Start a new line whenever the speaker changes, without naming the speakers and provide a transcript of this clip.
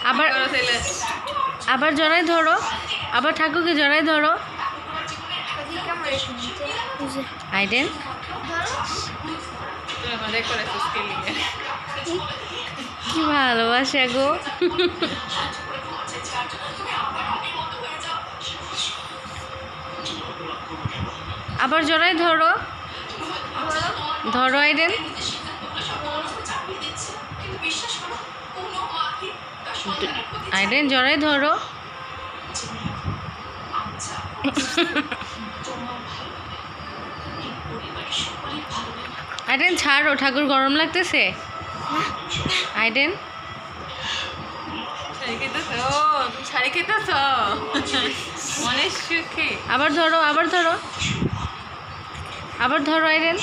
আবার আবার জড়াই ধরো, আবার ঠাকুরকে জড়াই ধরো। আইডেন কি ভালোবাসা গো। আবার জড়াই ধরো, ধরো আইডেন। আইডেন জড়াই ধরো। আইডেন ছাড়ো, ঠাকুর গরম লাগতেছে। আইডেন আবার ধরো, আবার ধরো, আবার ধরো আইডেন।